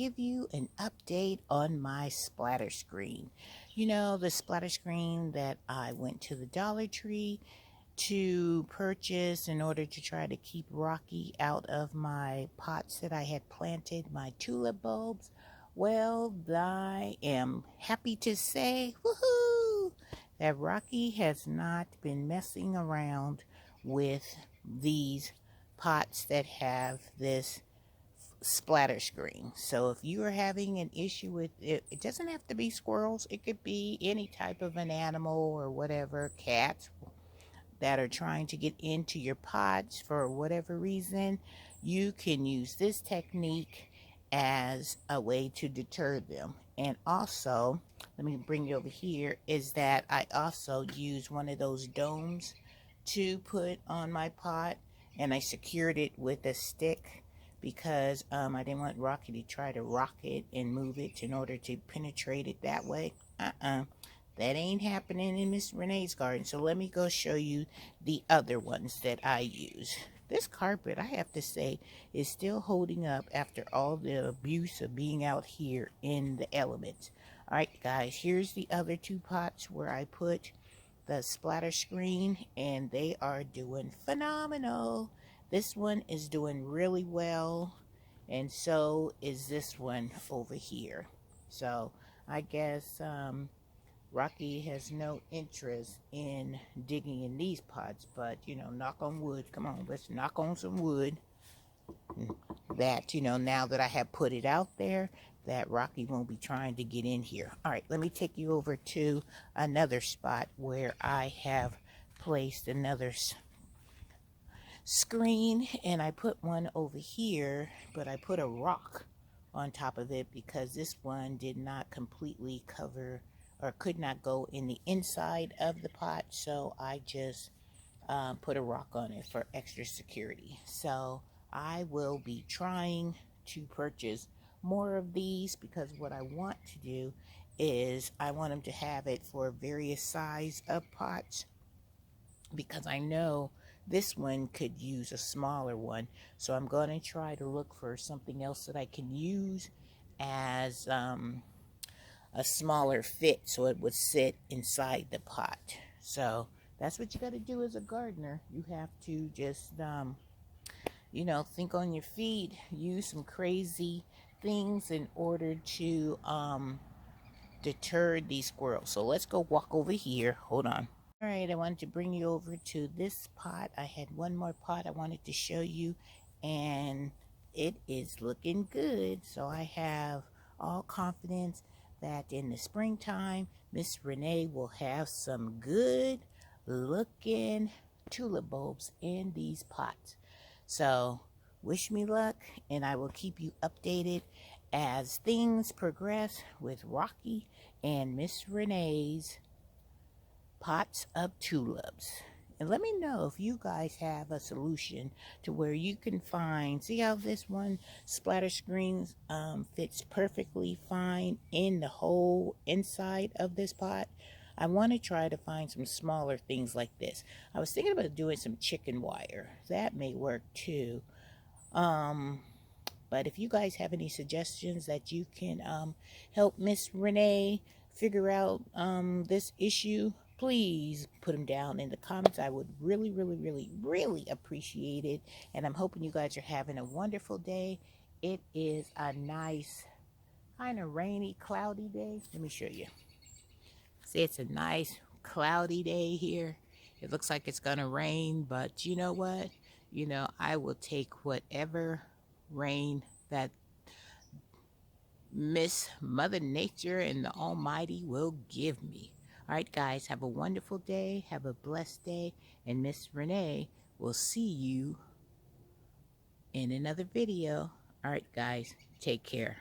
give you an update on my splatter screen. You know, the splatter screen that I went to the Dollar Tree to purchase in order to try to keep Rocky out of my pots that I had planted, my tulip bulbs. Well, I am happy to say, woohoo, that Rocky has not been messing around with these pots that have this splatter screen. So if you are having an issue with it, it doesn't have to be squirrels. It could be any type of an animal or whatever, cats that are trying to get into your pots for whatever reason. You can use this technique as a way to deter them. And also, let me bring you over here, is that I also use one of those domes to put on my pot, and I secured it with a stick because I didn't want Rocky to try to rock it and move it in order to penetrate it that way. That ain't happening in Miss Renee's garden. So let me go show you the other ones that I use. This carpet, I have to say, is still holding up after all the abuse of being out here in the elements. All right, guys, here's the other two pots where I put the splatter screen, and they are doing phenomenal. This one is doing really well, and so is this one over here. So I guess Rocky has no interest in digging in these pots, but you know, knock on wood. Come on, let's knock on some wood. That, you know, now that I have put it out there, that Rocky won't be trying to get in here. All right, let me take you over to another spot where I have placed another screen, and I put one over here, but I put a rock on top of it because this one did not completely cover or could not go in the inside of the pot, so I just put a rock on it for extra security. So I will be trying to purchase more of these because what I want to do is I want them to have it for various size of pots, because I know this one could use a smaller one. So I'm going to try to look for something else that I can use as a smaller fit so it would sit inside the pot. So that's what you got to do as a gardener. You have to just you know, think on your feet, use some crazy things in order to deter these squirrels. So let's go walk over here. Hold on. All right, I wanted to bring you over to this pot. I had one more pot I wanted to show you, and it is looking good. So I have all confidence that in the springtime, Miss Renee will have some good looking tulip bulbs in these pots. So wish me luck, and I will keep you updated as things progress with Rocky and Miss Renee's pots of tulips. And let me know if you guys have a solution to where you can find, see how this one splatter screen fits perfectly fine in the whole inside of this pot. I want to try to find some smaller things like this. I was thinking about doing some chicken wire. That may work too. But if you guys have any suggestions that you can help Miss Renee figure out this issue, please put them down in the comments. I would really, really, really, really appreciate it. And I'm hoping you guys are having a wonderful day. It is a nice, kind of rainy, cloudy day. Let me show you. See, it's a nice, cloudy day here. It looks like it's going to rain, but you know what? You know, I will take whatever rain that Miss Mother Nature and the Almighty will give me. All right, guys, have a wonderful day. Have a blessed day. And Miss Renee will see you in another video. All right, guys, take care.